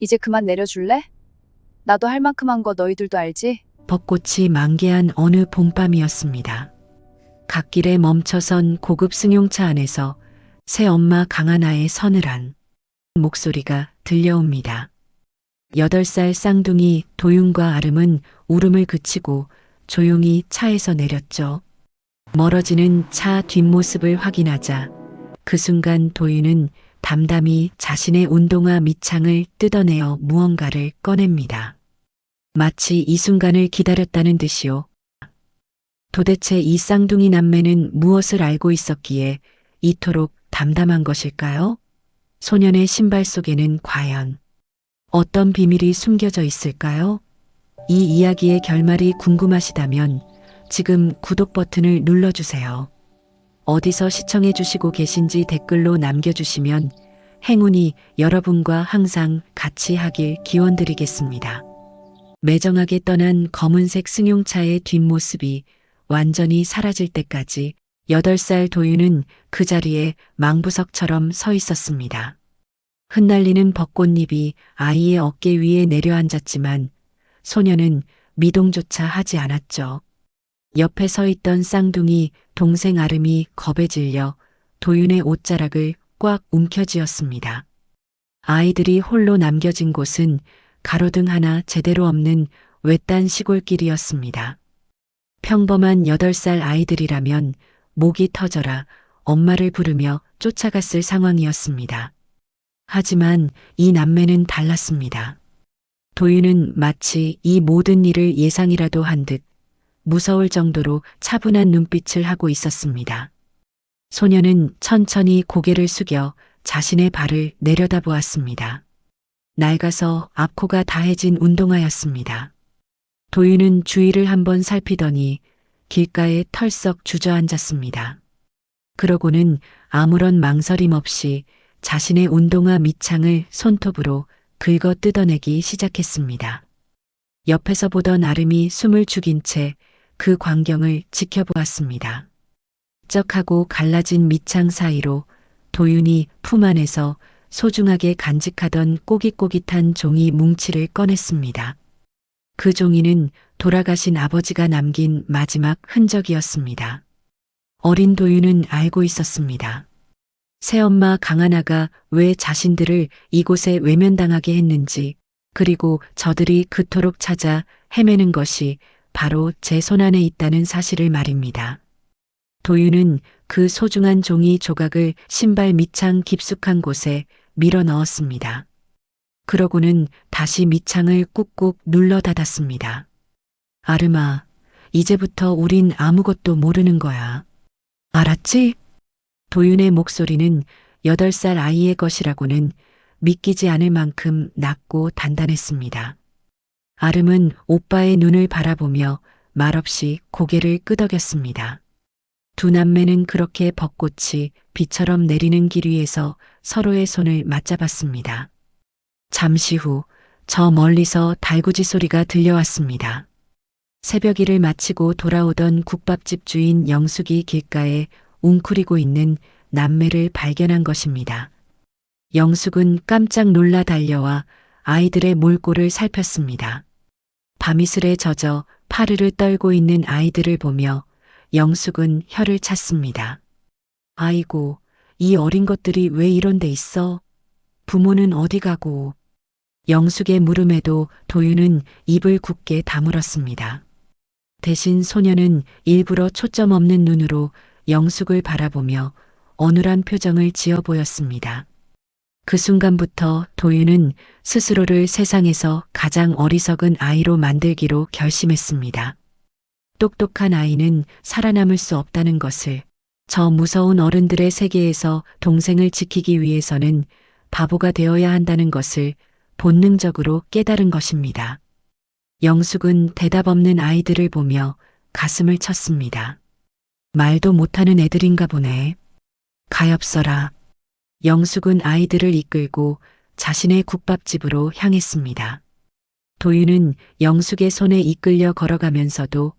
이제 그만 내려줄래? 나도 할 만큼 한 거 너희들도 알지? 벚꽃이 만개한 어느 봄밤이었습니다. 갓길에 멈춰선 고급 승용차 안에서 새엄마 강하나의 서늘한 목소리가 들려옵니다. 8살 쌍둥이 도윤과 아름은 울음을 그치고 조용히 차에서 내렸죠. 멀어지는 차 뒷모습을 확인하자 그 순간 도윤은 담담히 자신의 운동화 밑창을 뜯어내어 무언가를 꺼냅니다. 마치 이 순간을 기다렸다는 듯이요. 도대체 이 쌍둥이 남매는 무엇을 알고 있었기에 이토록 담담한 것일까요? 소년의 신발 속에는 과연 어떤 비밀이 숨겨져 있을까요? 이 이야기의 결말이 궁금하시다면 지금 구독 버튼을 눌러주세요. 어디서 시청해 주시고 계신지 댓글로 남겨주시면 행운이 여러분과 항상 같이 하길 기원드리겠습니다. 매정하게 떠난 검은색 승용차의 뒷모습이 완전히 사라질 때까지 8살 도윤은 그 자리에 망부석처럼 서 있었습니다. 흩날리는 벚꽃잎이 아이의 어깨 위에 내려앉았지만 소녀는 미동조차 하지 않았죠. 옆에 서 있던 쌍둥이 동생 아름이 겁에 질려 도윤의 옷자락을 꽉 움켜쥐었습니다. 아이들이 홀로 남겨진 곳은 가로등 하나 제대로 없는 외딴 시골길이었습니다. 평범한 8살 아이들이라면 목이 터져라 엄마를 부르며 쫓아갔을 상황이었습니다. 하지만 이 남매는 달랐습니다. 도윤은 마치 이 모든 일을 예상이라도 한 듯 무서울 정도로 차분한 눈빛을 하고 있었습니다. 소녀는 천천히 고개를 숙여 자신의 발을 내려다보았습니다. 낡아서 앞코가 다해진 운동화였습니다. 도윤은 주위를 한번 살피더니 길가에 털썩 주저앉았습니다. 그러고는 아무런 망설임 없이 자신의 운동화 밑창을 손톱으로 긁어 뜯어내기 시작했습니다. 옆에서 보던 아름이 숨을 죽인 채 그 광경을 지켜보았습니다. 쩍하고 갈라진 밑창 사이로 도윤이 품 안에서 소중하게 간직하던 꼬깃꼬깃한 종이 뭉치를 꺼냈습니다. 그 종이는 돌아가신 아버지가 남긴 마지막 흔적이었습니다. 어린 도윤은 알고 있었습니다. 새엄마 강하나가 왜 자신들을 이곳에 외면당하게 했는지, 그리고 저들이 그토록 찾아 헤매는 것이 바로 제 손안에 있다는 사실을 말입니다. 도윤은 그 소중한 종이 조각을 신발 밑창 깊숙한 곳에 밀어 넣었습니다. 그러고는 다시 밑창을 꾹꾹 눌러 닫았습니다. 아름아, 이제부터 우린 아무것도 모르는 거야. 알았지? 도윤의 목소리는 8살 아이의 것이라고는 믿기지 않을 만큼 낮고 단단했습니다. 아름은 오빠의 눈을 바라보며 말없이 고개를 끄덕였습니다. 두 남매는 그렇게 벚꽃이 비처럼 내리는 길 위에서 서로의 손을 맞잡았습니다. 잠시 후 저 멀리서 달구지 소리가 들려왔습니다. 새벽 일을 마치고 돌아오던 국밥집 주인 영숙이 길가에 웅크리고 있는 남매를 발견한 것입니다. 영숙은 깜짝 놀라 달려와 아이들의 몰골을 살폈습니다. 밤이슬에 젖어 파르르 떨고 있는 아이들을 보며 영숙은 혀를 찼습니다. 아이고, 이 어린 것들이 왜 이런 데 있어? 부모는 어디 가고? 영숙의 물음에도 도윤은 입을 굳게 다물었습니다. 대신 소녀는 일부러 초점 없는 눈으로 영숙을 바라보며 어눌한 표정을 지어 보였습니다. 그 순간부터 도윤은 스스로를 세상에서 가장 어리석은 아이로 만들기로 결심했습니다. 똑똑한 아이는 살아남을 수 없다는 것을, 저 무서운 어른들의 세계에서 동생을 지키기 위해서는 바보가 되어야 한다는 것을 본능적으로 깨달은 것입니다. 영숙은 대답 없는 아이들을 보며 가슴을 쳤습니다. 말도 못하는 애들인가 보네. 가엾어라. 영숙은 아이들을 이끌고 자신의 국밥집으로 향했습니다. 도윤은 영숙의 손에 이끌려 걸어가면서도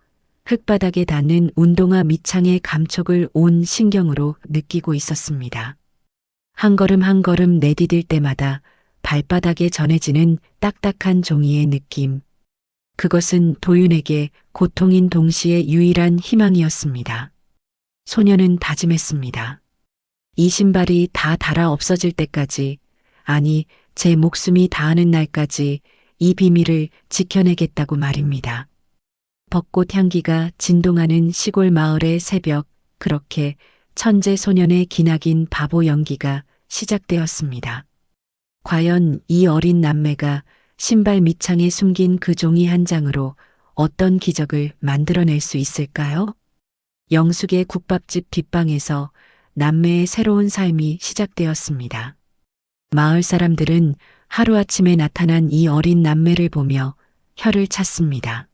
흙바닥에 닿는 운동화 밑창의 감촉을 온 신경으로 느끼고 있었습니다. 한 걸음 한 걸음 내디딜 때마다 발바닥에 전해지는 딱딱한 종이의 느낌. 그것은 도윤에게 고통인 동시에 유일한 희망이었습니다. 소녀는 다짐했습니다. 이 신발이 다 닳아 없어질 때까지, 아니, 제 목숨이 다하는 날까지 이 비밀을 지켜내겠다고 말입니다. 벚꽃 향기가 진동하는 시골 마을의 새벽, 그렇게 천재 소년의 기나긴 바보 연기가 시작되었습니다. 과연 이 어린 남매가 신발 밑창에 숨긴 그 종이 한 장으로 어떤 기적을 만들어낼 수 있을까요? 영숙의 국밥집 뒷방에서 남매의 새로운 삶이 시작되었습니다. 마을 사람들은 하루아침에 나타난 이 어린 남매를 보며 혀를 찼습니다.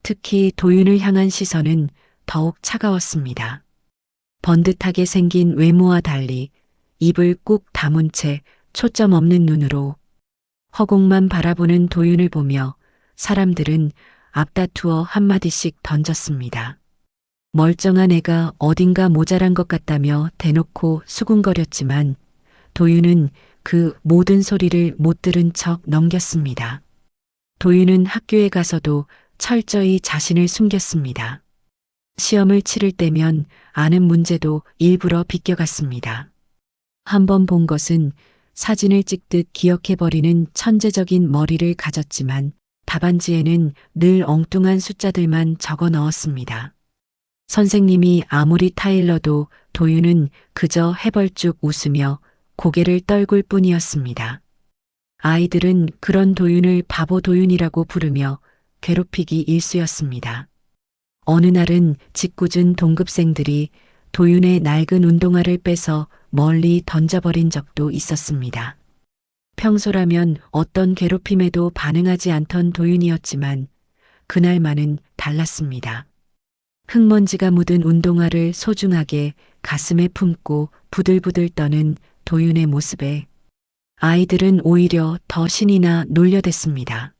특히 도윤을 향한 시선은 더욱 차가웠습니다. 번듯하게 생긴 외모와 달리 입을 꾹 다문 채 초점 없는 눈으로 허공만 바라보는 도윤을 보며 사람들은 앞다투어 한마디씩 던졌습니다. 멀쩡한 애가 어딘가 모자란 것 같다며 대놓고 수군거렸지만 도윤은 그 모든 소리를 못 들은 척 넘겼습니다. 도윤은 학교에 가서도 철저히 자신을 숨겼습니다. 시험을 치를 때면 아는 문제도 일부러 비껴갔습니다. 한 번 본 것은 사진을 찍듯 기억해버리는 천재적인 머리를 가졌지만 답안지에는 늘 엉뚱한 숫자들만 적어 넣었습니다. 선생님이 아무리 타일러도 도윤은 그저 해벌쭉 웃으며 고개를 떨굴 뿐이었습니다. 아이들은 그런 도윤을 바보 도윤이라고 부르며 괴롭히기 일쑤였습니다. 어느 날은 짓궂은 동급생들이 도윤의 낡은 운동화를 빼서 멀리 던져버린 적도 있었습니다. 평소라면 어떤 괴롭힘에도 반응하지 않던 도윤이었지만 그날만은 달랐습니다. 흙먼지가 묻은 운동화를 소중하게 가슴에 품고 부들부들 떠는 도윤의 모습에 아이들은 오히려 더 신이 나 놀려댔습니다.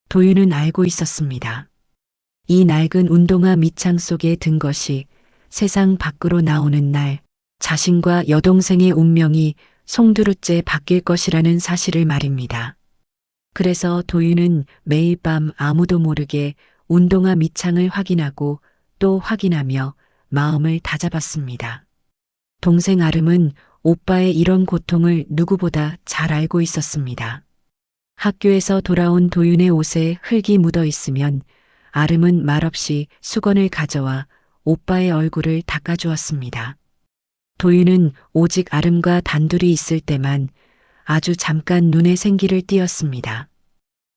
도윤은 알고 있었습니다. 이 낡은 운동화 밑창 속에 든 것이 세상 밖으로 나오는 날 자신과 여동생의 운명이 송두루째 바뀔 것이라는 사실을 말입니다. 그래서 도윤은 매일 밤 아무도 모르게 운동화 밑창을 확인하고 또 확인하며 마음을 다잡았습니다. 동생 아름은 오빠의 이런 고통을 누구보다 잘 알고 있었습니다. 학교에서 돌아온 도윤의 옷에 흙이 묻어 있으면 아름은 말없이 수건을 가져와 오빠의 얼굴을 닦아주었습니다. 도윤은 오직 아름과 단둘이 있을 때만 아주 잠깐 눈에 생기를 띄었습니다.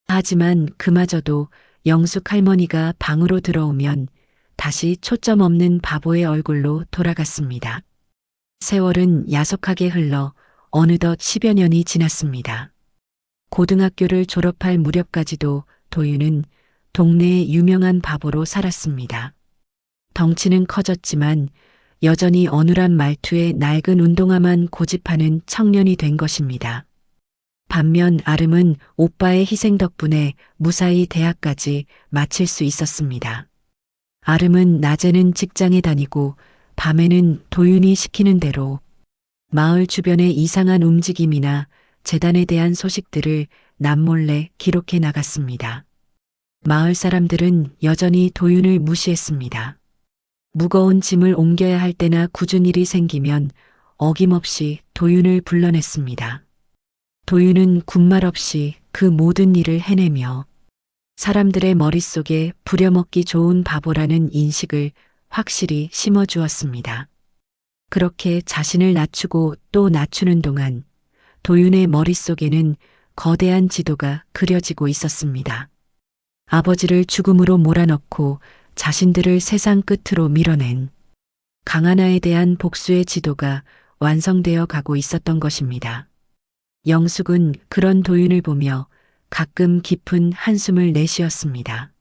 하지만 그마저도 영숙 할머니가 방으로 들어오면 다시 초점 없는 바보의 얼굴로 돌아갔습니다. 세월은 야속하게 흘러 어느덧 10여 년이 지났습니다. 고등학교를 졸업할 무렵까지도 도윤은 동네의 유명한 바보로 살았습니다. 덩치는 커졌지만 여전히 어눌한 말투에 낡은 운동화만 고집하는 청년이 된 것입니다. 반면 아름은 오빠의 희생 덕분에 무사히 대학까지 마칠 수 있었습니다. 아름은 낮에는 직장에 다니고 밤에는 도윤이 시키는 대로 마을 주변의 이상한 움직임이나 재단에 대한 소식들을 남몰래 기록해 나갔습니다. 마을 사람들은 여전히 도윤을 무시했습니다. 무거운 짐을 옮겨야 할 때나 굳은 일이 생기면 어김없이 도윤을 불러냈습니다. 도윤은 군말 없이 그 모든 일을 해내며 사람들의 머릿속에 부려먹기 좋은 바보라는 인식을 확실히 심어주었습니다. 그렇게 자신을 낮추고 또 낮추는 동안 도윤의 머릿속에는 거대한 지도가 그려지고 있었습니다. 아버지를 죽음으로 몰아넣고 자신들을 세상 끝으로 밀어낸 강하나에 대한 복수의 지도가 완성되어 가고 있었던 것입니다. 영숙은 그런 도윤을 보며 가끔 깊은 한숨을 내쉬었습니다.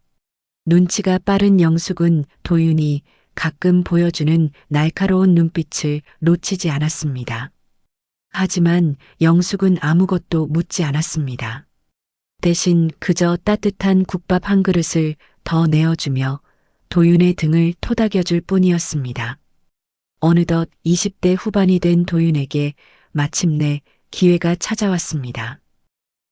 눈치가 빠른 영숙은 도윤이 가끔 보여주는 날카로운 눈빛을 놓치지 않았습니다. 하지만 영숙은 아무것도 묻지 않았습니다. 대신 그저 따뜻한 국밥 한 그릇을 더 내어주며 도윤의 등을 토닥여줄 뿐이었습니다. 어느덧 20대 후반이 된 도윤에게 마침내 기회가 찾아왔습니다.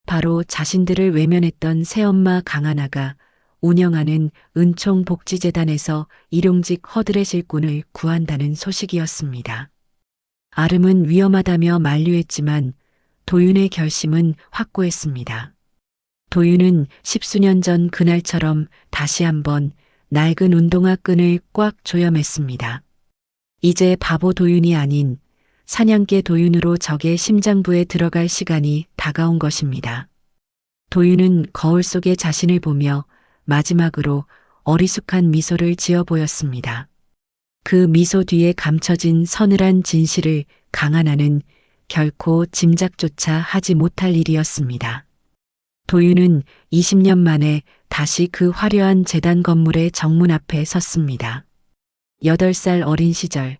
바로 자신들을 외면했던 새엄마 강하나가 운영하는 은총복지재단에서 일용직 허드렛 일꾼을 구한다는 소식이었습니다. 아름은 위험하다며 만류했지만 도윤의 결심은 확고했습니다. 도윤은 10수년 전 그날처럼 다시 한번 낡은 운동화 끈을 꽉 조여맸습니다. 이제 바보 도윤이 아닌 사냥개 도윤으로 적의 심장부에 들어갈 시간이 다가온 것입니다. 도윤은 거울 속에 자신을 보며 마지막으로 어리숙한 미소를 지어 보였습니다. 그 미소 뒤에 감춰진 서늘한 진실을 강하나는 결코 짐작조차 하지 못할 일이었습니다. 도윤은 20년 만에 다시 그 화려한 재단 건물의 정문 앞에 섰습니다. 8살 어린 시절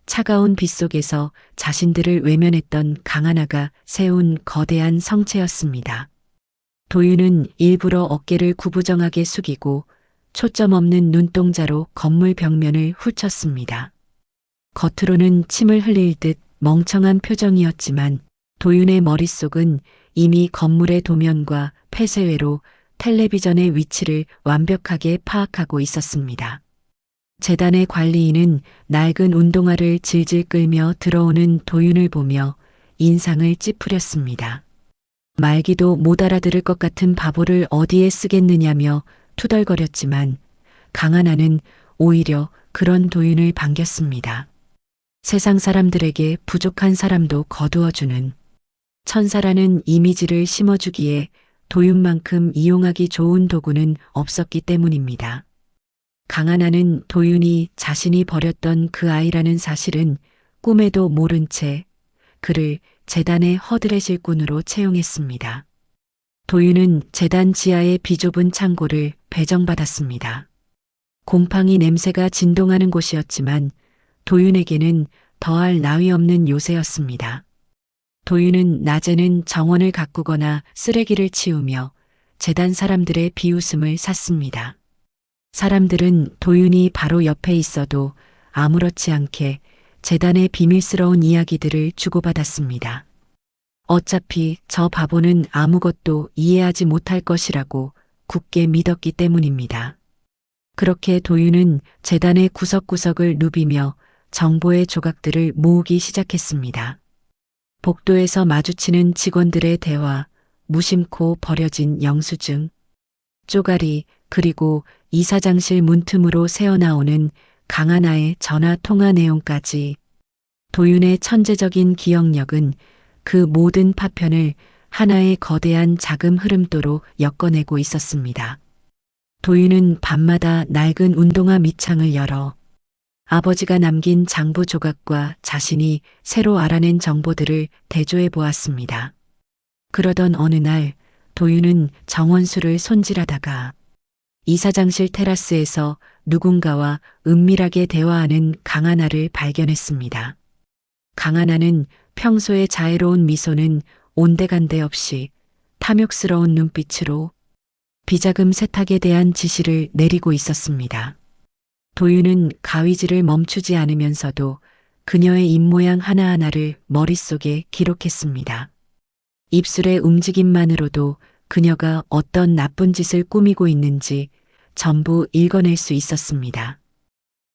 차가운 빛 속에서 자신들을 외면했던 강하나가 세운 거대한 성체였습니다. 도윤은 일부러 어깨를 구부정하게 숙이고 초점 없는 눈동자로 건물 벽면을 훑쳤습니다. 겉으로는 침을 흘릴 듯 멍청한 표정이었지만 도윤의 머릿속은 이미 건물의 도면과 폐쇄외로 텔레비전의 위치를 완벽하게 파악하고 있었습니다. 재단의 관리인은 낡은 운동화를 질질 끌며 들어오는 도윤을 보며 인상을 찌푸렸습니다. 말기도 못 알아들을 것 같은 바보를 어디에 쓰겠느냐며 투덜거렸지만 강하나는 오히려 그런 도윤을 반겼습니다. 세상 사람들에게 부족한 사람도 거두어주는 천사라는 이미지를 심어주기에 도윤만큼 이용하기 좋은 도구는 없었기 때문입니다. 강하나는 도윤이 자신이 버렸던 그 아이라는 사실은 꿈에도 모른 채 그를 재단의 허드렛 일꾼으로 채용했습니다. 도윤은 재단 지하의 비좁은 창고를 배정받았습니다. 곰팡이 냄새가 진동하는 곳이었지만 도윤에게는 더할 나위 없는 요새였습니다. 도윤은 낮에는 정원을 가꾸거나 쓰레기를 치우며 재단 사람들의 비웃음을 샀습니다. 사람들은 도윤이 바로 옆에 있어도 아무렇지 않게 재단의 비밀스러운 이야기들을 주고받았습니다. 어차피 저 바보는 아무것도 이해하지 못할 것이라고 굳게 믿었기 때문입니다. 그렇게 도윤은 재단의 구석구석을 누비며 정보의 조각들을 모으기 시작했습니다. 복도에서 마주치는 직원들의 대화, 무심코 버려진 영수증, 쪼가리, 그리고 이사장실 문틈으로 새어나오는 강하나의 전화 통화 내용까지 도윤의 천재적인 기억력은 그 모든 파편을 하나의 거대한 자금 흐름도로 엮어내고 있었습니다. 도윤은 밤마다 낡은 운동화 밑창을 열어 아버지가 남긴 장부 조각과 자신이 새로 알아낸 정보들을 대조해 보았습니다. 그러던 어느 날 도윤은 정원수를 손질하다가 이사장실 테라스에서 누군가와 은밀하게 대화하는 강하나를 발견했습니다. 강하나는 평소의 자애로운 미소는 온데간데 없이 탐욕스러운 눈빛으로 비자금 세탁에 대한 지시를 내리고 있었습니다. 도윤은 가위질을 멈추지 않으면서도 그녀의 입모양 하나하나를 머릿속에 기록했습니다. 입술의 움직임만으로도 그녀가 어떤 나쁜 짓을 꾸미고 있는지 전부 읽어낼 수 있었습니다.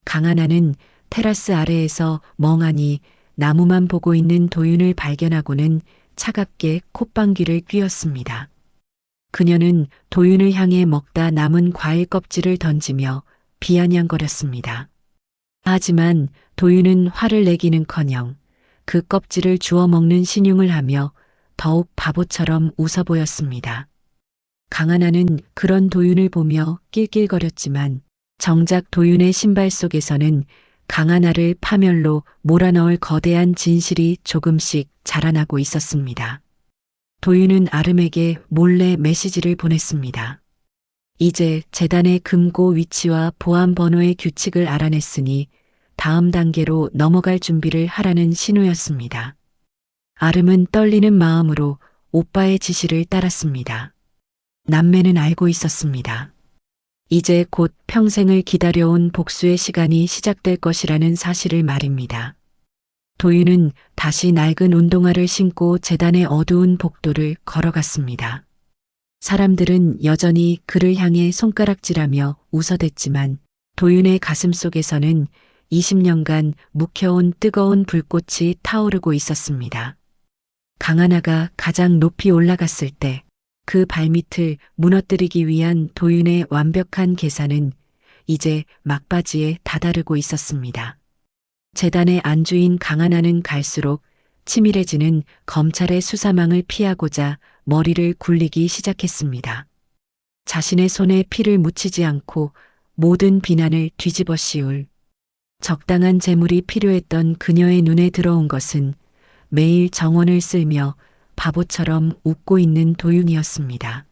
강하나는 테라스 아래에서 멍하니 나무만 보고 있는 도윤을 발견하고는 차갑게 콧방귀를 뀌었습니다. 그녀는 도윤을 향해 먹다 남은 과일 껍질을 던지며 비아냥거렸습니다. 하지만 도윤은 화를 내기는커녕 그 껍질을 주워 먹는 신용을 하며 더욱 바보처럼 웃어 보였습니다. 강하나는 그런 도윤을 보며 낄낄거렸지만 정작 도윤의 신발 속에서는 강하나를 파멸로 몰아넣을 거대한 진실이 조금씩 자라나고 있었습니다. 도윤은 아름에게 몰래 메시지를 보냈습니다. 이제 재단의 금고 위치와 보안 번호의 규칙을 알아냈으니 다음 단계로 넘어갈 준비를 하라는 신호였습니다. 아름은 떨리는 마음으로 오빠의 지시를 따랐습니다. 남매는 알고 있었습니다. 이제 곧 평생을 기다려온 복수의 시간이 시작될 것이라는 사실을 말입니다. 도윤은 다시 낡은 운동화를 신고 재단의 어두운 복도를 걸어갔습니다. 사람들은 여전히 그를 향해 손가락질하며 웃어댔지만 도윤의 가슴 속에서는 20년간 묵혀온 뜨거운 불꽃이 타오르고 있었습니다. 강하나가 가장 높이 올라갔을 때 그 발밑을 무너뜨리기 위한 도윤의 완벽한 계산은 이제 막바지에 다다르고 있었습니다. 재단의 안주인 강하나는 갈수록 치밀해지는 검찰의 수사망을 피하고자 머리를 굴리기 시작했습니다. 자신의 손에 피를 묻히지 않고 모든 비난을 뒤집어 씌울 적당한 재물이 필요했던 그녀의 눈에 들어온 것은 매일 정원을 쓸며 바보처럼 웃고 있는 도윤이었습니다.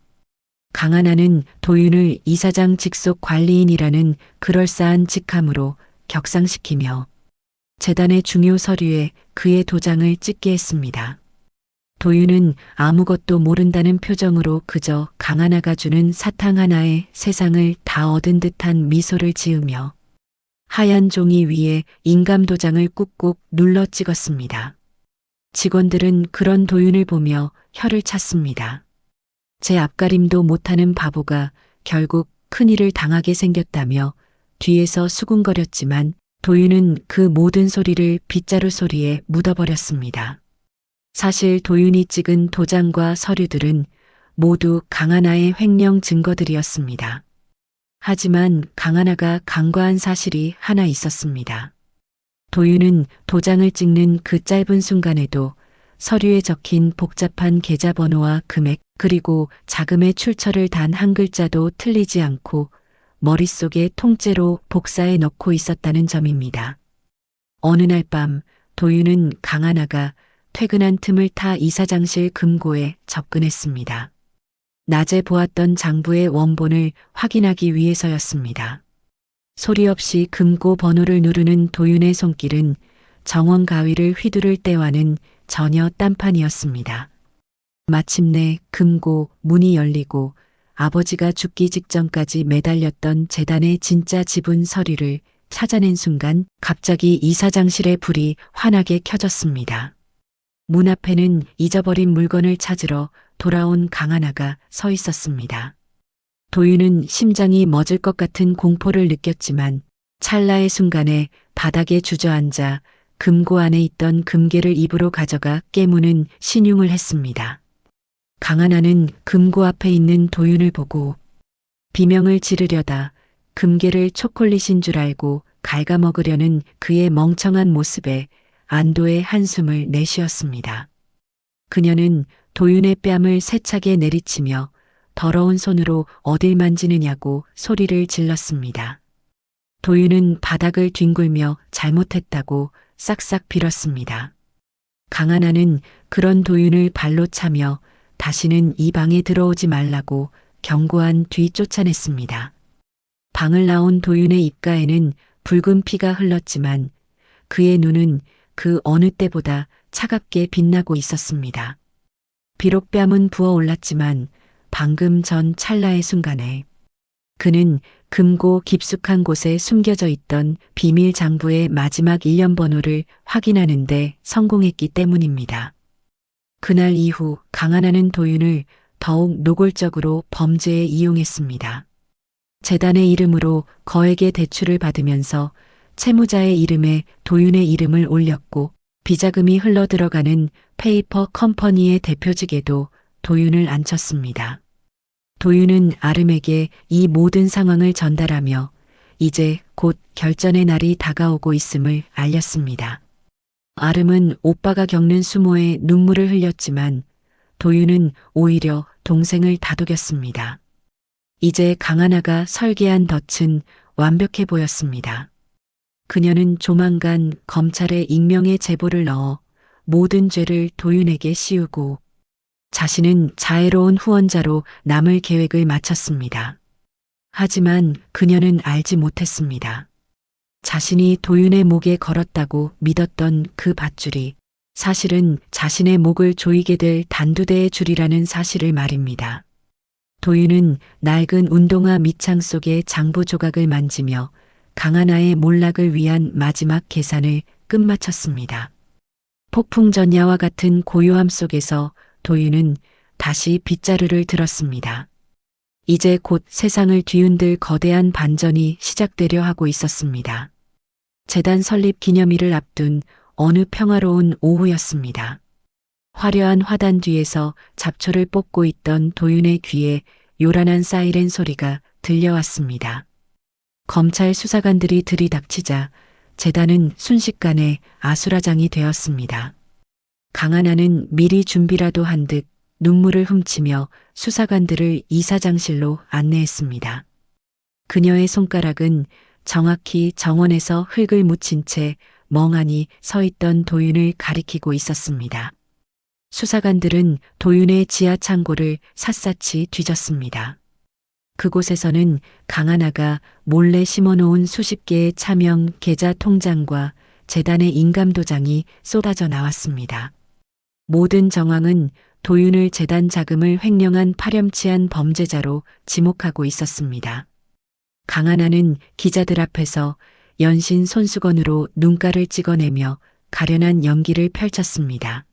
강하나는 도윤을 이사장 직속 관리인이라는 그럴싸한 직함으로 격상시키며 재단의 중요 서류에 그의 도장을 찍게 했습니다. 도윤은 아무것도 모른다는 표정으로 그저 강하나가 주는 사탕 하나에 세상을 다 얻은 듯한 미소를 지으며 하얀 종이 위에 인감 도장을 꾹꾹 눌러 찍었습니다. 직원들은 그런 도윤을 보며 혀를 찼습니다. 제 앞가림도 못하는 바보가 결국 큰일을 당하게 생겼다며 뒤에서 수군거렸지만 도윤은 그 모든 소리를 빗자루 소리에 묻어버렸습니다. 사실 도윤이 찍은 도장과 서류들은 모두 강하나의 횡령 증거들이었습니다. 하지만 강하나가 간과한 사실이 하나 있었습니다. 도윤은 도장을 찍는 그 짧은 순간에도 서류에 적힌 복잡한 계좌번호와 금액 그리고 자금의 출처를 단 한 글자도 틀리지 않고 머릿속에 통째로 복사해 넣고 있었다는 점입니다. 어느 날 밤 도윤은 강하나가 퇴근한 틈을 타 이사장실 금고에 접근했습니다. 낮에 보았던 장부의 원본을 확인하기 위해서였습니다. 소리 없이 금고 번호를 누르는 도윤의 손길은 정원 가위를 휘두를 때와는 전혀 딴판이었습니다. 마침내 금고 문이 열리고 아버지가 죽기 직전까지 매달렸던 재단의 진짜 지분 서류를 찾아낸 순간 갑자기 이사장실의 불이 환하게 켜졌습니다. 문 앞에는 잊어버린 물건을 찾으러 돌아온 강하나가 서 있었습니다. 도윤은 심장이 멎을 것 같은 공포를 느꼈지만 찰나의 순간에 바닥에 주저앉아 금고 안에 있던 금괴를 입으로 가져가 깨무는 신용을 했습니다. 강하나는 금고 앞에 있는 도윤을 보고 비명을 지르려다 금괴를 초콜릿인 줄 알고 갉아먹으려는 그의 멍청한 모습에 안도의 한숨을 내쉬었습니다. 그녀는 도윤의 뺨을 세차게 내리치며 더러운 손으로 어딜 만지느냐고 소리를 질렀습니다. 도윤은 바닥을 뒹굴며 잘못했다고 싹싹 빌었습니다. 강하나는 그런 도윤을 발로 차며 다시는 이 방에 들어오지 말라고 경고한 뒤 쫓아냈습니다. 방을 나온 도윤의 입가에는 붉은 피가 흘렀지만 그의 눈은 그 어느 때보다 차갑게 빛나고 있었습니다. 비록 뺨은 부어올랐지만 방금 전 찰나의 순간에 그는 금고 깊숙한 곳에 숨겨져 있던 비밀 장부의 마지막 일련 번호를 확인하는데 성공했기 때문입니다. 그날 이후 강하나는 도윤을 더욱 노골적으로 범죄에 이용했습니다. 재단의 이름으로 거액의 대출을 받으면서 채무자의 이름에 도윤의 이름을 올렸고 비자금이 흘러들어가는 페이퍼 컴퍼니의 대표직에도 도윤을 앉혔습니다. 도윤은 아름에게 이 모든 상황을 전달하며 이제 곧 결전의 날이 다가오고 있음을 알렸습니다. 아름은 오빠가 겪는 수모에 눈물을 흘렸지만 도윤은 오히려 동생을 다독였습니다. 이제 강하나가 설계한 덫은 완벽해 보였습니다. 그녀는 조만간 검찰에 익명의 제보를 넣어 모든 죄를 도윤에게 씌우고 자신은 자애로운 후원자로 남을 계획을 마쳤습니다. 하지만 그녀는 알지 못했습니다. 자신이 도윤의 목에 걸었다고 믿었던 그 밧줄이 사실은 자신의 목을 조이게 될 단두대의 줄이라는 사실을 말입니다. 도윤은 낡은 운동화 밑창 속의 장부 조각을 만지며 강하나의 몰락을 위한 마지막 계산을 끝마쳤습니다. 폭풍전야와 같은 고요함 속에서 도윤은 다시 빗자루를 들었습니다. 이제 곧 세상을 뒤흔들 거대한 반전이 시작되려 하고 있었습니다. 재단 설립 기념일을 앞둔 어느 평화로운 오후였습니다. 화려한 화단 뒤에서 잡초를 뽑고 있던 도윤의 귀에 요란한 사이렌 소리가 들려왔습니다. 검찰 수사관들이 들이닥치자 재단은 순식간에 아수라장이 되었습니다. 강하나는 미리 준비라도 한 듯 눈물을 훔치며 수사관들을 이사장실로 안내했습니다. 그녀의 손가락은 정확히 정원에서 흙을 묻힌 채 멍하니 서 있던 도윤을 가리키고 있었습니다. 수사관들은 도윤의 지하 창고를 샅샅이 뒤졌습니다. 그곳에서는 강하나가 몰래 심어놓은 수십 개의 차명 계좌 통장과 재단의 인감도장이 쏟아져 나왔습니다. 모든 정황은 도윤을 재단 자금을 횡령한 파렴치한 범죄자로 지목하고 있었습니다. 강하나는 기자들 앞에서 연신 손수건으로 눈가를 찍어내며 가련한 연기를 펼쳤습니다.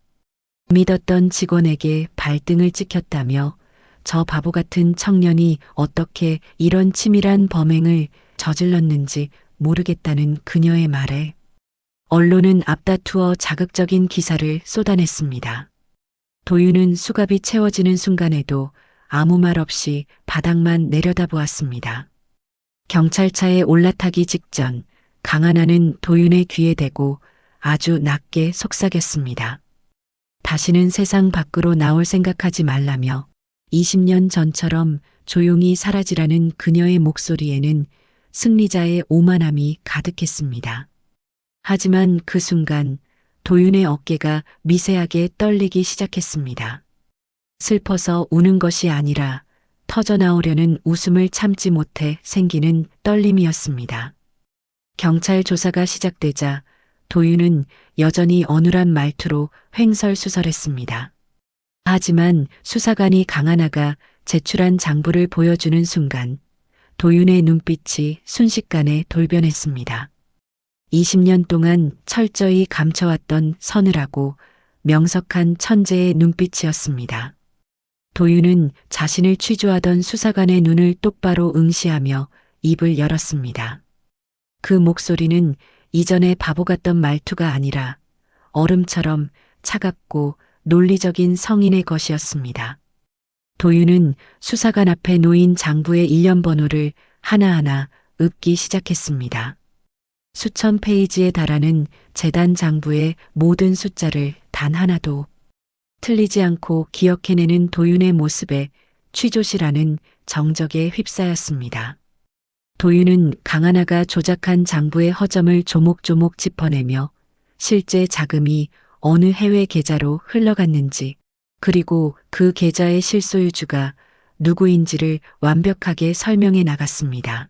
믿었던 직원에게 발등을 찍혔다며 저 바보 같은 청년이 어떻게 이런 치밀한 범행을 저질렀는지 모르겠다는 그녀의 말에 언론은 앞다투어 자극적인 기사를 쏟아냈습니다. 도윤은 수갑이 채워지는 순간에도 아무 말 없이 바닥만 내려다보았습니다. 경찰차에 올라타기 직전 강하나는 도윤의 귀에 대고 아주 낮게 속삭였습니다. 다시는 세상 밖으로 나올 생각하지 말라며 20년 전처럼 조용히 사라지라는 그녀의 목소리에는 승리자의 오만함이 가득했습니다. 하지만 그 순간 도윤의 어깨가 미세하게 떨리기 시작했습니다. 슬퍼서 우는 것이 아니라 터져나오려는 웃음을 참지 못해 생기는 떨림이었습니다. 경찰 조사가 시작되자 도윤은 여전히 어눌한 말투로 횡설수설했습니다. 하지만 수사관이 강하나가 제출한 장부를 보여주는 순간 도윤의 눈빛이 순식간에 돌변했습니다. 20년 동안 철저히 감춰왔던 서늘하고 명석한 천재의 눈빛이었습니다. 도윤은 자신을 취조하던 수사관의 눈을 똑바로 응시하며 입을 열었습니다. 그 목소리는 이전의 바보 같던 말투가 아니라 얼음처럼 차갑고 논리적인 성인의 것이었습니다. 도윤은 수사관 앞에 놓인 장부의 일련 번호를 하나하나 읊기 시작했습니다. 수천 페이지에 달하는 재단 장부의 모든 숫자를 단 하나도 틀리지 않고 기억해내는 도윤의 모습에 취조실안은 정적에 휩싸였습니다. 도윤은 강하나가 조작한 장부의 허점을 조목조목 짚어내며 실제 자금이 어느 해외 계좌로 흘러갔는지 그리고 그 계좌의 실소유주가 누구인지를 완벽하게 설명해 나갔습니다.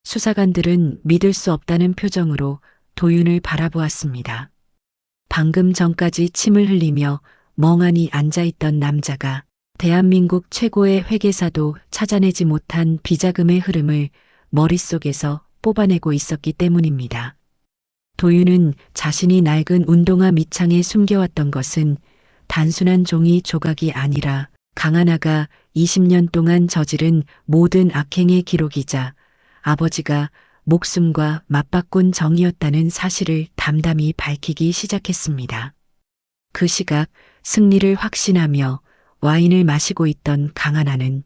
수사관들은 믿을 수 없다는 표정으로 도윤을 바라보았습니다. 방금 전까지 침을 흘리며 멍하니 앉아있던 남자가 대한민국 최고의 회계사도 찾아내지 못한 비자금의 흐름을 머릿속에서 뽑아내고 있었기 때문입니다. 도윤은 자신이 낡은 운동화 밑창에 숨겨왔던 것은 단순한 종이 조각이 아니라 강하나가 20년 동안 저지른 모든 악행의 기록이자 아버지가 목숨과 맞바꾼 정이었다는 사실을 담담히 밝히기 시작했습니다. 그 시각 승리를 확신하며 와인을 마시고 있던 강하나는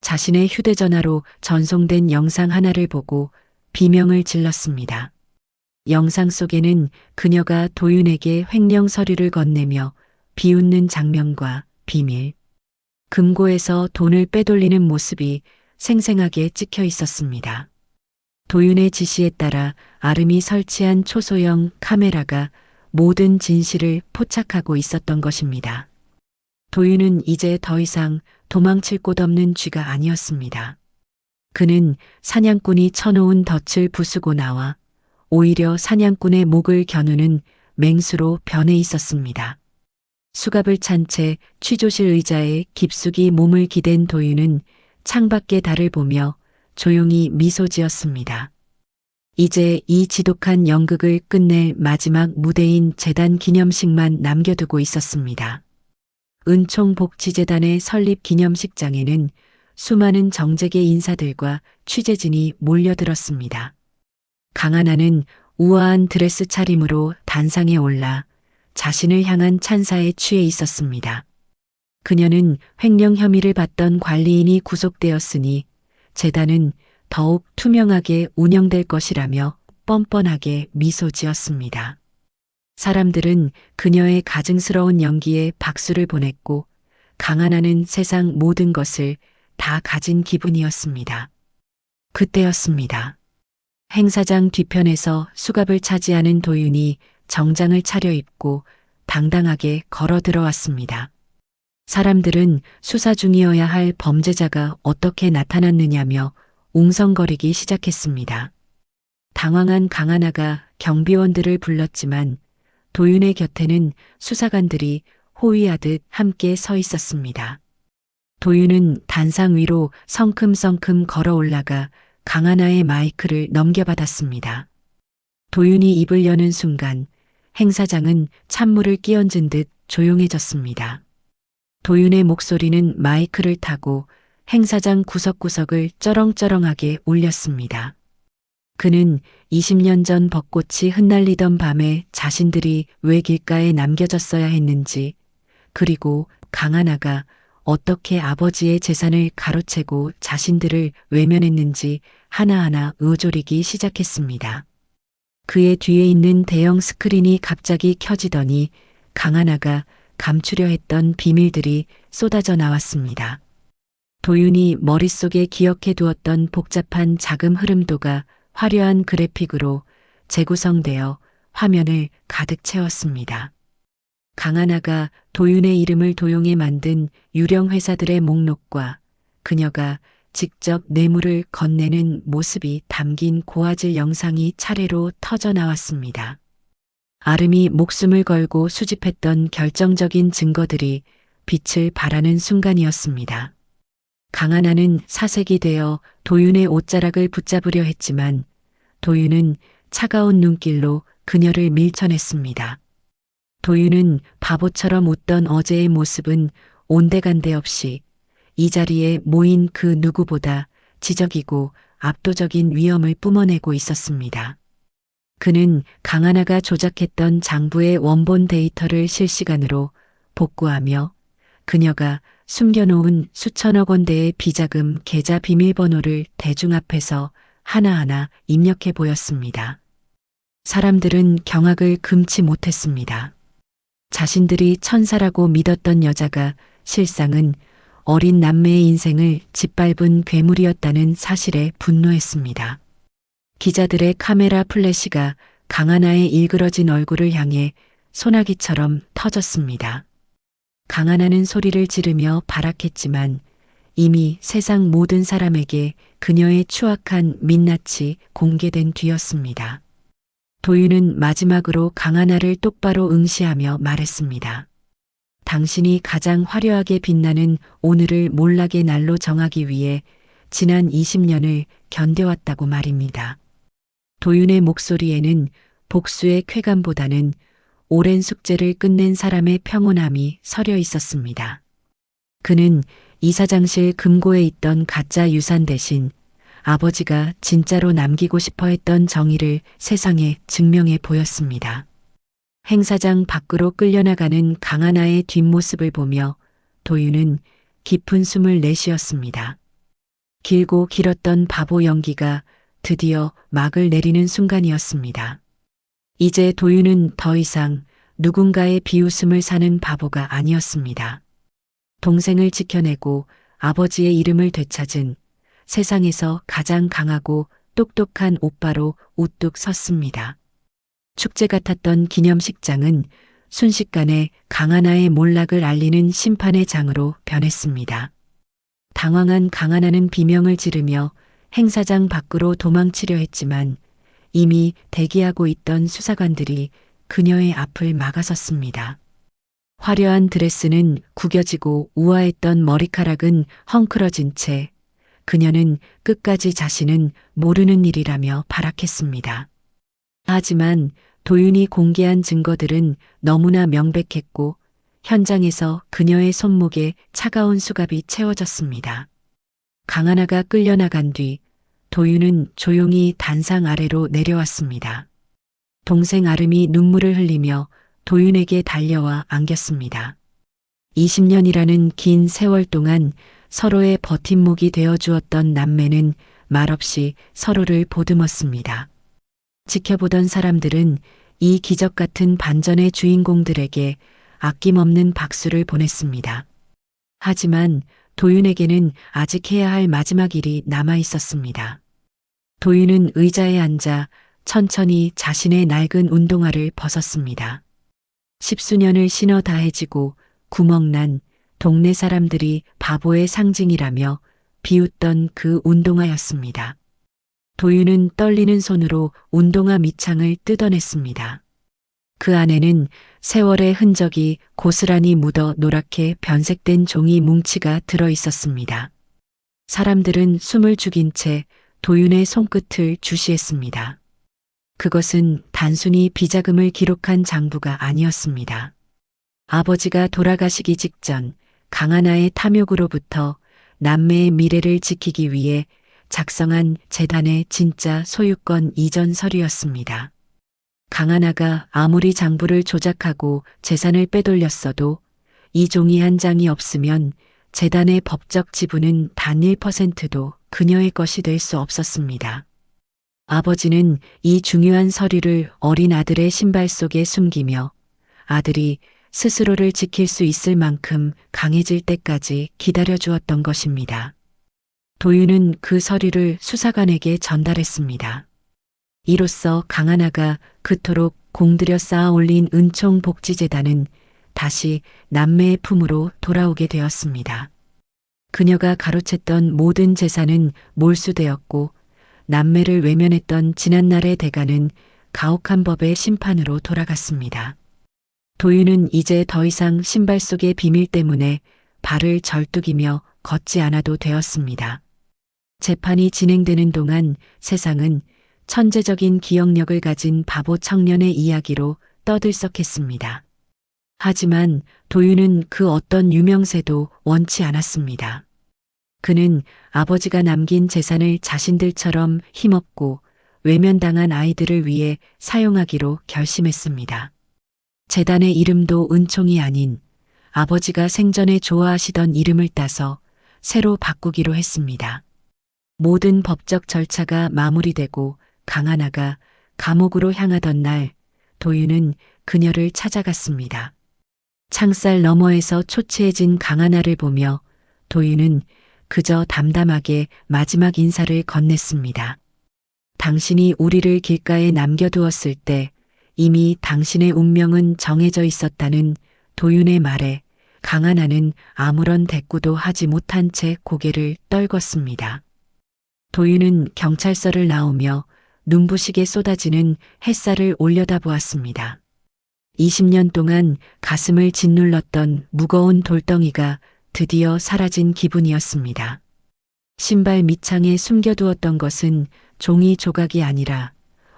자신의 휴대전화로 전송된 영상 하나를 보고 비명을 질렀습니다. 영상 속에는 그녀가 도윤에게 횡령 서류를 건네며 비웃는 장면과 비밀, 금고에서 돈을 빼돌리는 모습이 생생하게 찍혀 있었습니다. 도윤의 지시에 따라 아름이 설치한 초소형 카메라가 모든 진실을 포착하고 있었던 것입니다. 도윤은 이제 더 이상 도망칠 곳 없는 쥐가 아니었습니다. 그는 사냥꾼이 쳐놓은 덫을 부수고 나와 오히려 사냥꾼의 목을 겨누는 맹수로 변해 있었습니다. 수갑을 찬 채 취조실 의자에 깊숙이 몸을 기댄 도윤은 창밖의 달을 보며 조용히 미소 지었습니다. 이제 이 지독한 연극을 끝낼 마지막 무대인 재단 기념식만 남겨두고 있었습니다. 은총복지재단의 설립 기념식장에는 수많은 정재계 인사들과 취재진이 몰려들었습니다. 강하나는 우아한 드레스 차림으로 단상에 올라 자신을 향한 찬사에 취해 있었습니다. 그녀는 횡령 혐의를 받던 관리인이 구속되었으니 재단은 더욱 투명하게 운영될 것이라며 뻔뻔하게 미소 지었습니다. 사람들은 그녀의 가증스러운 연기에 박수를 보냈고 강하나는 세상 모든 것을 다 가진 기분이었습니다. 그때였습니다. 행사장 뒤편에서 수갑을 차지하는 도윤이 정장을 차려입고 당당하게 걸어 들어왔습니다. 사람들은 수사 중이어야 할 범죄자가 어떻게 나타났느냐며 웅성거리기 시작했습니다. 당황한 강하나가 경비원들을 불렀지만 도윤의 곁에는 수사관들이 호위하듯 함께 서 있었습니다. 도윤은 단상 위로 성큼성큼 걸어 올라가 강하나의 마이크를 넘겨받았습니다. 도윤이 입을 여는 순간 행사장은 찬물을 끼얹은 듯 조용해졌습니다. 도윤의 목소리는 마이크를 타고 행사장 구석구석을 쩌렁쩌렁하게 울렸습니다. 그는 20년 전 벚꽃이 흩날리던 밤에 자신들이 왜 길가에 남겨졌어야 했는지, 그리고 강하나가 어떻게 아버지의 재산을 가로채고 자신들을 외면했는지 하나하나 의조리기 시작했습니다. 그의 뒤에 있는 대형 스크린이 갑자기 켜지더니 강하나가 감추려 했던 비밀들이 쏟아져 나왔습니다. 도윤이 머릿속에 기억해 두었던 복잡한 자금 흐름도가 화려한 그래픽으로 재구성되어 화면을 가득 채웠습니다. 강하나가 도윤의 이름을 도용해 만든 유령 회사들의 목록과 그녀가 직접 뇌물을 건네는 모습이 담긴 고화질 영상이 차례로 터져 나왔습니다. 아름이 목숨을 걸고 수집했던 결정적인 증거들이 빛을 발하는 순간이었습니다. 강하나는 사색이 되어 도윤의 옷자락을 붙잡으려 했지만 도윤은 차가운 눈길로 그녀를 밀쳐냈습니다. 도윤은 바보처럼 웃던 어제의 모습은 온데간데 없이 이 자리에 모인 그 누구보다 지적이고 압도적인 위엄을 뿜어내고 있었습니다. 그는 강하나가 조작했던 장부의 원본 데이터를 실시간으로 복구하며 그녀가 숨겨놓은 수천억 원대의 비자금 계좌 비밀번호를 대중 앞에서 하나하나 입력해 보였습니다. 사람들은 경악을 금치 못했습니다. 자신들이 천사라고 믿었던 여자가 실상은 어린 남매의 인생을 짓밟은 괴물이었다는 사실에 분노했습니다. 기자들의 카메라 플래시가 강하나의 일그러진 얼굴을 향해 소나기처럼 터졌습니다. 강하나는 소리를 지르며 발악했지만 이미 세상 모든 사람에게 그녀의 추악한 민낯이 공개된 뒤였습니다. 도윤은 마지막으로 강하나를 똑바로 응시하며 말했습니다. 당신이 가장 화려하게 빛나는 오늘을 몰락의 날로 정하기 위해 지난 20년을 견뎌왔다고 말입니다. 도윤의 목소리에는 복수의 쾌감보다는 오랜 숙제를 끝낸 사람의 평온함이 서려 있었습니다. 그는 이사장실 금고에 있던 가짜 유산 대신 아버지가 진짜로 남기고 싶어 했던 정의를 세상에 증명해 보였습니다. 행사장 밖으로 끌려나가는 강하나의 뒷모습을 보며 도윤은 깊은 숨을 내쉬었습니다. 길고 길었던 바보 연기가 드디어 막을 내리는 순간이었습니다. 이제 도윤은 더 이상 누군가의 비웃음을 사는 바보가 아니었습니다. 동생을 지켜내고 아버지의 이름을 되찾은 세상에서 가장 강하고 똑똑한 오빠로 우뚝 섰습니다. 축제 같았던 기념식장은 순식간에 강하나의 몰락을 알리는 심판의 장으로 변했습니다. 당황한 강하나는 비명을 지르며 행사장 밖으로 도망치려 했지만 이미 대기하고 있던 수사관들이 그녀의 앞을 막아섰습니다. 화려한 드레스는 구겨지고 우아했던 머리카락은 헝클어진 채 그녀는 끝까지 자신은 모르는 일이라며 발악했습니다. 하지만 도윤이 공개한 증거들은 너무나 명백했고 현장에서 그녀의 손목에 차가운 수갑이 채워졌습니다. 강하나가 끌려나간 뒤 도윤은 조용히 단상 아래로 내려왔습니다. 동생 아름이 눈물을 흘리며 도윤에게 달려와 안겼습니다. 20년이라는 긴 세월 동안 서로의 버팀목이 되어 주었던 남매는 말없이 서로를 보듬었습니다. 지켜보던 사람들은 이 기적 같은 반전의 주인공들에게 아낌없는 박수를 보냈습니다. 하지만 도윤에게는 아직 해야 할 마지막 일이 남아 있었습니다. 도윤은 의자에 앉아 천천히 자신의 낡은 운동화를 벗었습니다. 10수년을 신어 다해지고 구멍난 동네 사람들이 바보의 상징이라며 비웃던 그 운동화였습니다. 도윤은 떨리는 손으로 운동화 밑창을 뜯어냈습니다. 그 안에는 세월의 흔적이 고스란히 묻어 노랗게 변색된 종이 뭉치가 들어 있었습니다. 사람들은 숨을 죽인 채 도윤의 손끝을 주시했습니다. 그것은 단순히 비자금을 기록한 장부가 아니었습니다. 아버지가 돌아가시기 직전 강하나의 탐욕으로부터 남매의 미래를 지키기 위해 작성한 재단의 진짜 소유권 이전 서류였습니다. 강하나가 아무리 장부를 조작하고 재산을 빼돌렸어도 이 종이 한 장이 없으면 재단의 법적 지분은 단 1%도 그녀의 것이 될 수 없었습니다. 아버지는 이 중요한 서류를 어린 아들의 신발 속에 숨기며 아들이 스스로를 지킬 수 있을 만큼 강해질 때까지 기다려 주었던 것입니다. 도윤은 그 서류를 수사관에게 전달했습니다. 이로써 강하나가 그토록 공들여 쌓아 올린 은총 복지재단은 다시 남매의 품으로 돌아오게 되었습니다. 그녀가 가로챘던 모든 재산은 몰수되었고 남매를 외면했던 지난날의 대가는 가혹한 법의 심판으로 돌아갔습니다. 도윤은 이제 더 이상 신발 속의 비밀 때문에 발을 절뚝이며 걷지 않아도 되었습니다. 재판이 진행되는 동안 세상은 천재적인 기억력을 가진 바보 청년의 이야기로 떠들썩했습니다. 하지만 도윤은 그 어떤 유명세도 원치 않았습니다. 그는 아버지가 남긴 재산을 자신들처럼 힘없고 외면당한 아이들을 위해 사용하기로 결심했습니다. 재단의 이름도 은총이 아닌 아버지가 생전에 좋아하시던 이름을 따서 새로 바꾸기로 했습니다. 모든 법적 절차가 마무리되고 강하나가 감옥으로 향하던 날 도윤은 그녀를 찾아갔습니다. 창살 너머에서 초췌해진 강하나를 보며 도윤은 그저 담담하게 마지막 인사를 건넸습니다. 당신이 우리를 길가에 남겨두었을 때 이미 당신의 운명은 정해져 있었다는 도윤의 말에 강하나는 아무런 대꾸도 하지 못한 채 고개를 떨궜습니다. 도윤은 경찰서를 나오며 눈부시게 쏟아지는 햇살을 올려다보았습니다. 20년 동안 가슴을 짓눌렀던 무거운 돌덩이가 드디어 사라진 기분이었습니다. 신발 밑창에 숨겨두었던 것은 종이 조각이 아니라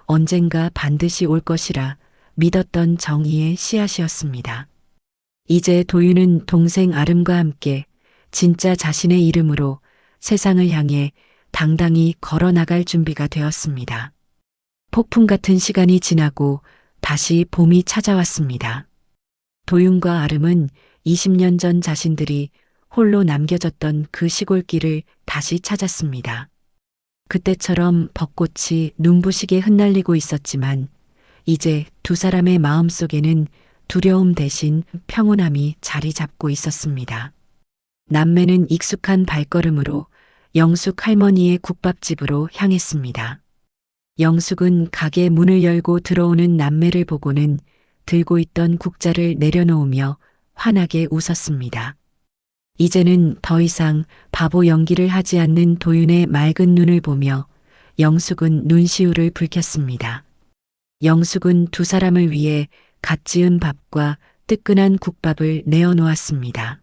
언젠가 반드시 올 것이라 믿었던 정의의 씨앗이었습니다. 이제 도윤은 동생 아름과 함께 진짜 자신의 이름으로 세상을 향해 당당히 걸어나갈 준비가 되었습니다. 폭풍 같은 시간이 지나고 다시 봄이 찾아왔습니다. 도윤과 아름은 20년 전 자신들이 홀로 남겨졌던 그 시골길을 다시 찾았습니다. 그때처럼 벚꽃이 눈부시게 흩날리고 있었지만 이제 두 사람의 마음속에는 두려움 대신 평온함이 자리 잡고 있었습니다. 남매는 익숙한 발걸음으로 영숙 할머니의 국밥집으로 향했습니다. 영숙은 가게 문을 열고 들어오는 남매를 보고는 들고 있던 국자를 내려놓으며 환하게 웃었습니다. 이제는 더 이상 바보 연기를 하지 않는 도윤의 맑은 눈을 보며 영숙은 눈시울을 붉혔습니다. 영숙은 두 사람을 위해 갓 지은 밥과 뜨끈한 국밥을 내어놓았습니다.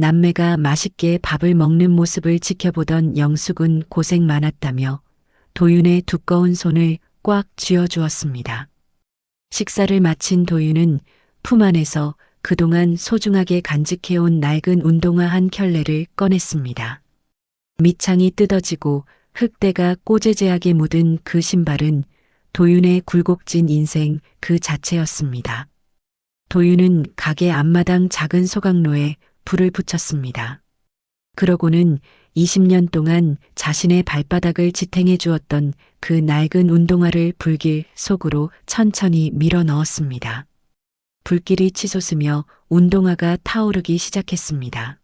남매가 맛있게 밥을 먹는 모습을 지켜보던 영숙은 고생 많았다며 도윤의 두꺼운 손을 꽉 쥐어주었습니다. 식사를 마친 도윤은 품 안에서 그동안 소중하게 간직해온 낡은 운동화 한 켤레를 꺼냈습니다. 밑창이 뜯어지고 흙대가 꼬재재하게 묻은 그 신발은 도윤의 굴곡진 인생 그 자체였습니다. 도윤은 가게 앞마당 작은 소각로에 불을 붙였습니다. 그러고는 20년 동안 자신의 발바닥을 지탱해 주었던 그 낡은 운동화를 불길 속으로 천천히 밀어 넣었습니다. 불길이 치솟으며 운동화가 타오르기 시작했습니다.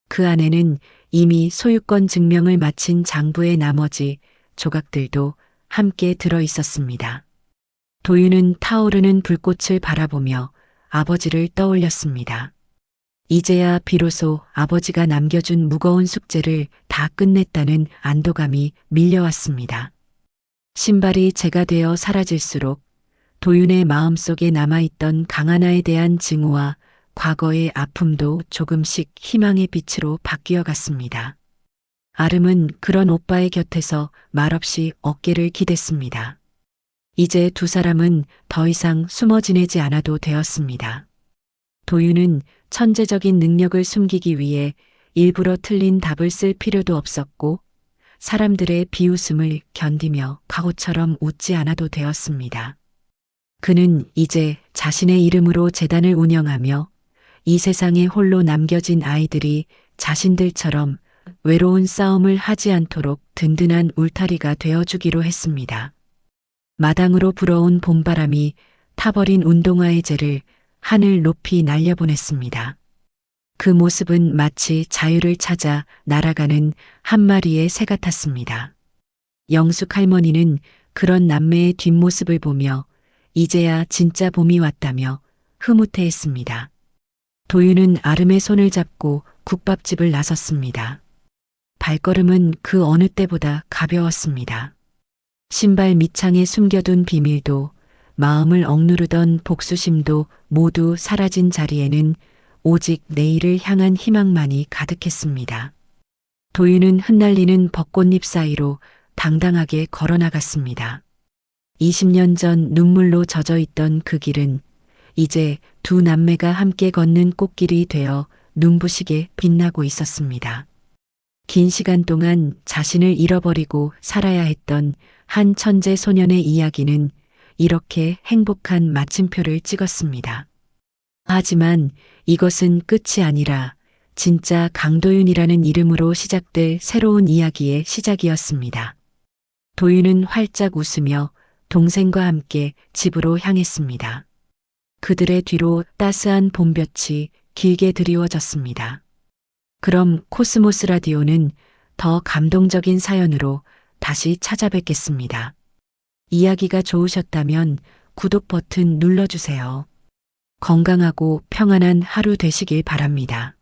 그 안에는 이미 소유권 증명을 마친 장부의 나머지 조각들도 함께 들어 있었습니다. 도윤은 타오르는 불꽃을 바라보며 아버지를 떠올렸습니다. 이제야 비로소 아버지가 남겨준 무거운 숙제를 다 끝냈다는 안도감이 밀려왔습니다. 신발이 재가 되어 사라질수록 도윤의 마음속에 남아있던 강하나에 대한 증오와 과거의 아픔도 조금씩 희망의 빛으로 바뀌어 갔습니다. 아름은 그런 오빠의 곁에서 말없이 어깨를 기댔습니다. 이제 두 사람은 더 이상 숨어 지내지 않아도 되었습니다. 도윤은 천재적인 능력을 숨기기 위해 일부러 틀린 답을 쓸 필요도 없었고 사람들의 비웃음을 견디며 과거처럼 웃지 않아도 되었습니다. 그는 이제 자신의 이름으로 재단을 운영하며 이 세상에 홀로 남겨진 아이들이 자신들처럼 외로운 싸움을 하지 않도록 든든한 울타리가 되어주기로 했습니다. 마당으로 불어온 봄바람이 타버린 운동화의 재를 하늘 높이 날려보냈습니다. 그 모습은 마치 자유를 찾아 날아가는 한 마리의 새 같았습니다. 영숙 할머니는 그런 남매의 뒷모습을 보며 이제야 진짜 봄이 왔다며 흐뭇해했습니다. 도윤은 아름의 손을 잡고 국밥집을 나섰습니다. 발걸음은 그 어느 때보다 가벼웠습니다. 신발 밑창에 숨겨둔 비밀도 마음을 억누르던 복수심도 모두 사라진 자리에는 오직 내일을 향한 희망만이 가득했습니다. 도윤은 흩날리는 벚꽃잎 사이로 당당하게 걸어나갔습니다. 20년 전 눈물로 젖어 있던 그 길은 이제 두 남매가 함께 걷는 꽃길이 되어 눈부시게 빛나고 있었습니다. 긴 시간 동안 자신을 잃어버리고 살아야 했던 한 천재 소년의 이야기는 이렇게 행복한 마침표를 찍었습니다. 하지만 이것은 끝이 아니라 진짜 강도윤이라는 이름으로 시작될 새로운 이야기의 시작이었습니다. 도윤은 활짝 웃으며 동생과 함께 집으로 향했습니다. 그들의 뒤로 따스한 봄볕이 길게 드리워졌습니다. 그럼 코스모스 라디오는 더 감동적인 사연으로 다시 찾아뵙겠습니다. 이야기가 좋으셨다면 구독 버튼 눌러주세요. 건강하고 평안한 하루 되시길 바랍니다.